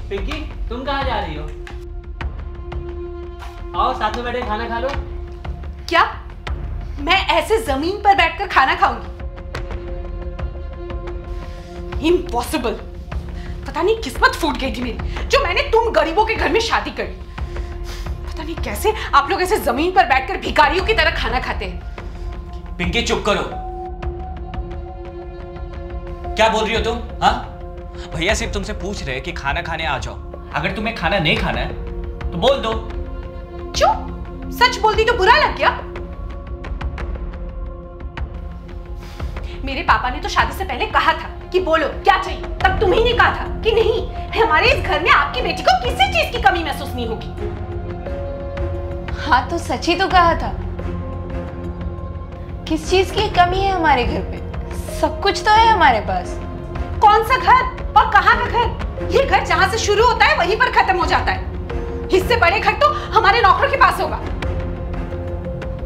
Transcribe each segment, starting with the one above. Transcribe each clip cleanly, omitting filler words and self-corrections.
पिंकी, तुम कहाँ जा रही हो? आओ साथ में बैठे खाना खा लो। क्या मैं ऐसे जमीन पर बैठकर खाना खाऊंगी? इम्पॉसिबल। पता नहीं किस्मत फूट गई थी मेरी जो मैंने तुम गरीबों के घर में शादी करी। पता नहीं कैसे आप लोग ऐसे जमीन पर बैठकर भिखारियों की तरह खाना खाते हैं। पिंकी चुप करो। क्या बोल रही हो तुम? हाँ, भैया सिर्फ तुमसे पूछ रहे कि खाना खाने आ जाओ। अगर तुम्हें खाना नहीं खाना है तो बोल दो। चुप। सच बोलती तो बुरा लग गया। मेरे पापा ने तो शादी से पहले कहा था कि बोलो क्या चाहिए, तब तुम्ही ने कहा था कि नहीं, हमारे इस घर में आपकी बेटी को किसी चीज की कमी महसूस नहीं होगी। हाँ तो सच ही तो कहा था। किस चीज की कमी है हमारे घर पे? सब कुछ तो है हमारे पास। कौन सा घर और कहाँ का घर? ये घर जहाँ से शुरू होता है वहीं पर खत्म हो जाता है। इससे बड़े घर तो हमारे नौकरों के पास होगा।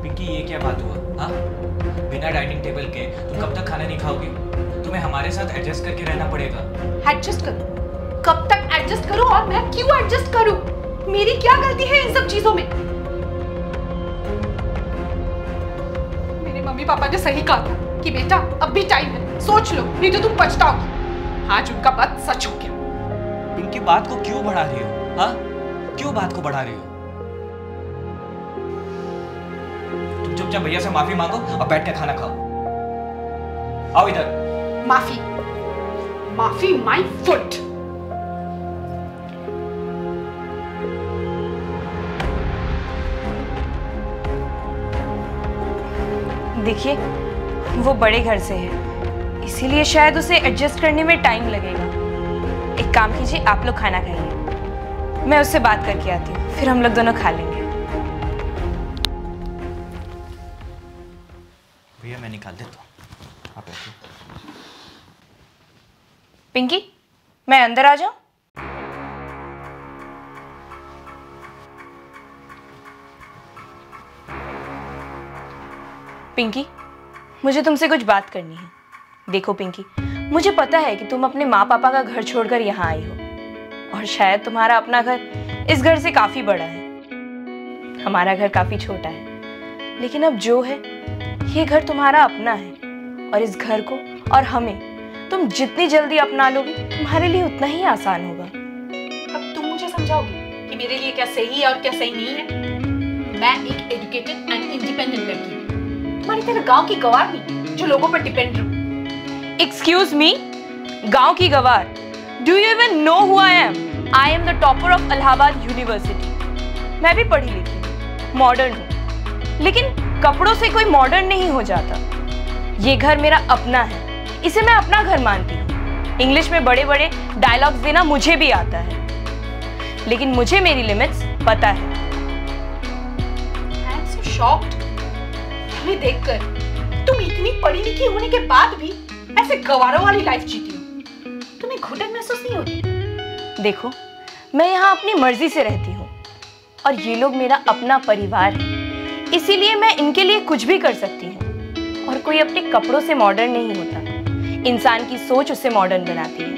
पिंकी ये क्या बात हुआ? हाँ, बिना डाइनिंग टेबल के तुम कब तक खाना नहीं खाओगे? तुम्हें हमारे साथ एडजस्ट करके रहना पड़ेगा। एडजस्ट करूं? कब तक एडजस्ट करूं और मैं क्यों एडजस्ट करूं? मेरी क्या गलती है इन सब चीजों में? मेरे मम्मी पापा ने सही कहा था कि बेटा अब भी टाइम है, सोच लो नहीं तो तुम पछताओगी। आज उनका बात सच हो गया। पिंकी बात को क्यों बढ़ा रही हो? हाँ, क्यों बात को बढ़ा रही हो? तुम चुपचाप भैया से माफी मांगो और बैठ कर खाना खाओ। आओ इधर। माफी? माफी माय फुट। देखिए, वो बड़े घर से है, इसीलिए शायद उसे एडजस्ट करने में टाइम लगेगा। एक काम कीजिए, आप लोग खाना खाइए, मैं उससे बात करके आती हूँ, फिर हम लोग दोनों खा लेंगे। भैया मैं निकाल देता हूँ, आप बैठिए। पिंकी, मैं अंदर आ जाऊं? पिंकी, मुझे तुमसे कुछ बात करनी है। देखो पिंकी, मुझे पता है कि तुम अपने माँ पापा का घर छोड़कर यहाँ आई हो और शायद तुम्हारा अपना घर इस घर से काफी बड़ा है। हमारा घर काफी छोटा है, लेकिन अब जो है ये घर तुम्हारा अपना है और इस घर को और हमें तुम जितनी जल्दी अपना लोगे तुम्हारे लिए उतना ही आसान होगा। अब तुम मुझे समझाओगे कि मेरे लिए क्या सही है और क्या सही नहीं है? मैं एक एजुकेटेड एंड इंडिपेंडेंट लड़की हूँ, तुम्हारी तरह गांव की गवार नहीं जो लोगों पर डिपेंड रहूं। Excuse me, गांव की गवार? Do you even know who I am? I am the topper of Allahabad University. मैं भी पढ़ी लिखी हूँ, मॉडर्न हूँ, लेकिन कपड़ों से कोई मॉडर्न नहीं हो जाता। ये घर मेरा अपना है, इसे मैं अपना घर मानती हूँ। इंग्लिश में बड़े बड़े डायलॉग्स देना मुझे भी आता है, लेकिन मुझे मेरी लिमिट्स पता है। I am so shocked तुम्हें देखकर। तुम इतनी पढ़ी लिखी होने के बाद भी ऐसे गवारों वाली लाइफ जीती हो, तुम्हें घुटन महसूस नहीं होती? देखो, मैं यहाँ अपनी मर्जी से रहती हूँ और ये लोग मेरा अपना परिवार है, इसीलिए मैं इनके लिए कुछ भी कर सकती हूँ। और कोई अपने कपड़ों से मॉडर्न नहीं होता, इंसान की सोच उसे मॉडर्न बनाती है।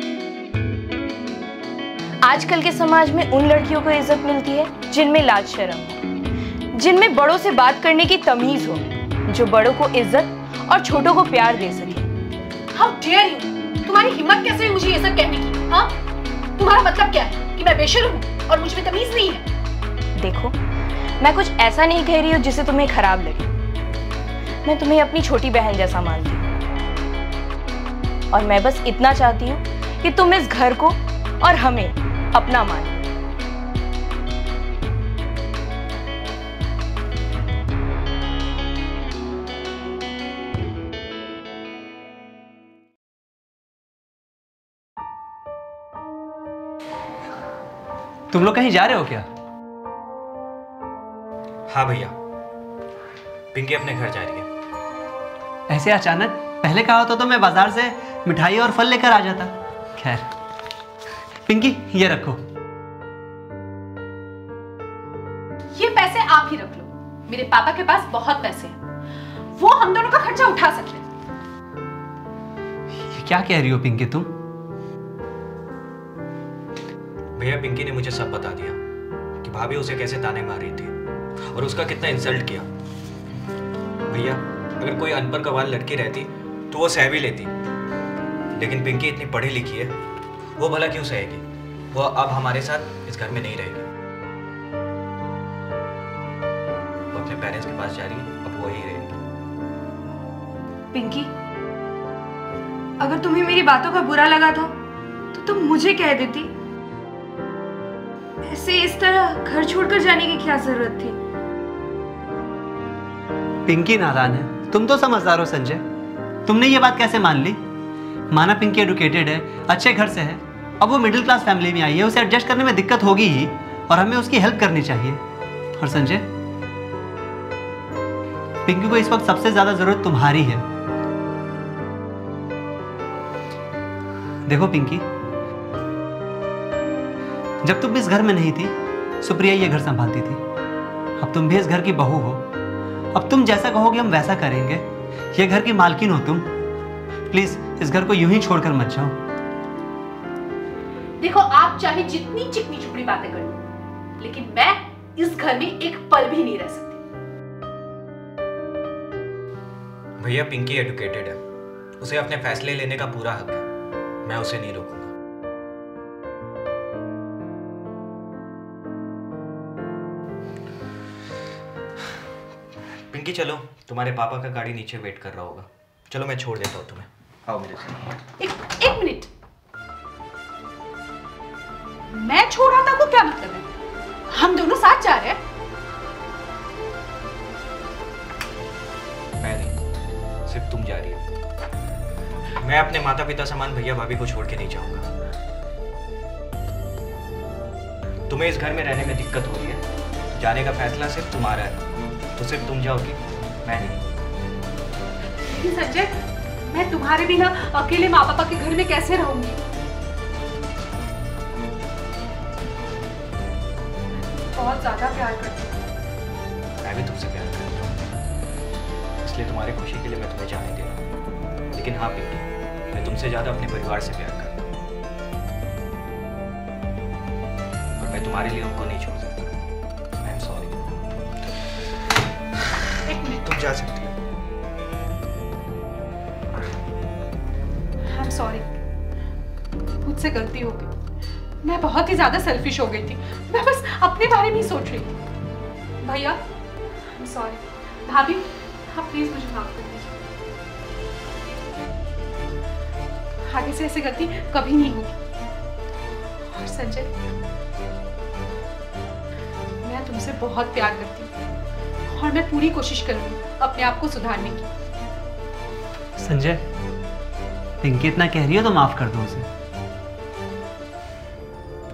आजकल के समाज में उन लड़कियों को इज्जत मिलती है जिनमें लाज शर्म हो, जिनमें बड़ों से बात करने की तमीज हो, जो बड़ों को इज्जत और छोटों को प्यार दे सके। How dare you? तुम्हारी हिम्मत कैसे है मुझे ये सब कहने की? हाँ? तुम्हारा मतलब क्या है कि मैं बेशर्म हूँ और मुझ में तमीज नहीं है? देखो, मैं कुछ ऐसा नहीं कह रही हूँ जिससे तुम्हें खराब लगे। मैं तुम्हें अपनी छोटी बहन जैसा मानती हूँ और मैं बस इतना चाहती हूँ कि तुम इस घर को और हमें अपना मानो। तुम लोग कहीं जा रहे हो क्या? हाँ भैया, पिंकी अपने घर जा रही है। ऐसे अचानक? पहले कहा होता तो मैं बाजार से मिठाई और फल लेकर आ जाता। खैर, पिंकी ये रखो। ये पैसे आप ही रख लो, मेरे पापा के पास बहुत पैसे हैं, वो हम दोनों का खर्चा उठा सकते हैं। क्या कह रही हो पिंकी तुम? भैया पिंकी ने मुझे सब बता दिया कि भाभी उसे कैसे ताने मार रही थी और उसका कितना इंसल्ट किया। भैया अगर कोई अनपढ़ गवार लड़की रहती तो वो सह भी लेती, लेकिन पिंकी इतनी पढ़ी लिखी है, वो भला क्यों सहेगी? वो अब हमारे साथ इस घर में नहीं रहेगी। वो अपने पेरेंट्स के पास जा रही है, अब वो ही रहेगी। पिंकी, अगर तुम्हें मेरी बातों का बुरा लगा था तो तुम मुझे कह देती। ऐसे इस तरह घर छोड़कर जाने की क्या जरूरत थी? पिंकी नादान है, तुम तो समझदार हो संजय। तुमने ये बात कैसे मान ली? माना पिंकी एडुकेटेड है, अच्छे घर से है, अब वो मिडिल क्लास फैमिली में आई है, उसे एडजस्ट करने में दिक्कत होगी ही और हमें उसकी हेल्प करनी चाहिए। और संजय, पिंकी को इस वक्त सबसे ज्यादा जरूरत तुम्हारी है। देखो पिंकी, जब तुम इस घर में नहीं थी सुप्रिया ये घर संभालती थी। अब तुम भी इस घर की बहू हो, अब तुम जैसा कहोगे हम वैसा करेंगे। ये घर की मालकिन हो तुम, प्लीज इस घर को यूं ही छोड़कर मत जाओ। देखो, आप चाहे जितनी चिकनी चुपड़ी बातें कर लो, लेकिन मैं इस घर में एक पल भी नहीं रह सकती। भैया पिंकी एडुकेटेड है, उसे अपने फैसले लेने का पूरा हक है, मैं उसे नहीं रोकूंगा। पिंकी चलो, तुम्हारे पापा का गाड़ी नीचे वेट कर रहा होगा। चलो मैं छोड़ देता हूँ तुम्हें, आओ मेरे साथ। एक मिनट, मैं छोड़ आता को क्या मतलब है? हम दोनों साथ जा रहे हैं। मैं नहीं, सिर्फ तुम जा रही हो। मैं अपने माता पिता समान भैया भाभी को छोड़ के नहीं जाऊंगा। तुम्हें इस घर में रहने में दिक्कत हो रही है, जाने का फैसला सिर्फ तुम्हारा है, तो सिर्फ तुम जाओगी, मैं नहीं। संजय, मैं तुम्हारे बिना अकेले माँ पापा के घर में कैसे रहूंगी? बहुत ज्यादा प्यार करती हूँ। मैं भी तुमसे प्यार करता हूँ, इसलिए तुम्हारी खुशी के लिए मैं तुम्हें जाने दे रहा हूँ। लेकिन हाँ पिंकी, मैं तुमसे ज्यादा अपने परिवार से प्यार करता हूँ और मैं तुम्हारे लिए उनको नहीं छोड़ सकता। I am sorry. एक मिनट, तुम जा सकती हो। आई एम सॉरी, मुझसे गलती हो गई। मैं बहुत ही ज्यादा सेल्फिश हो गई थी, मैं बस अपने बारे में ही सोच रही थी। भैया आई एम सॉरी। भाभी, आप प्लीज मुझे माफ कर दीजिए। आगे से ऐसी गलती कभी नहीं होगी। और संजय, मैं तुमसे बहुत प्यार करती हूँ और मैं पूरी कोशिश करूंगी अपने आप को सुधारने की। संजय, पिंकी इतना कह रही हो तो माफ कर दो उसे।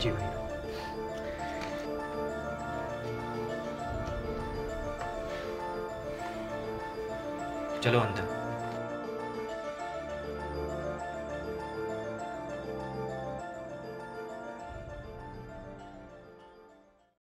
जी भैया। चलो अंदर।